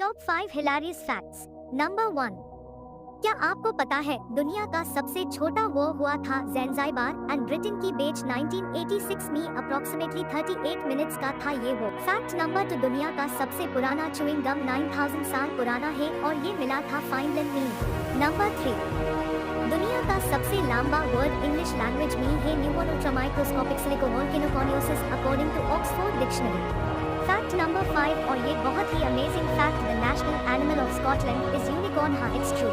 Top 5 hilarious facts. Number 1, क्या आपको पता है दुनिया का सबसे छोटा वॉर हुआ था ज़ैंज़िबार एंड ब्रिटेन की बीच 1986 में अप्रोक्सीमेटली 38 मिनट्स का था ये वो। फैक्ट नंबर 2, दुनिया का सबसे पुराना च्युइंग गम 9000 साल पुराना है और ये मिला था फाइनलैंड में। नंबर 3, दुनिया का सबसे लंबा वर्ड इंग्लिश लैंग्वेज में है pneumonoultramicroscopicsilicovolcanoconiosis according to Oxford dictionary. Fact number 5, और ये बहुत ही amazing fact, the national animal of Scotland is unicorn. हाँ, इट्स ट्रू।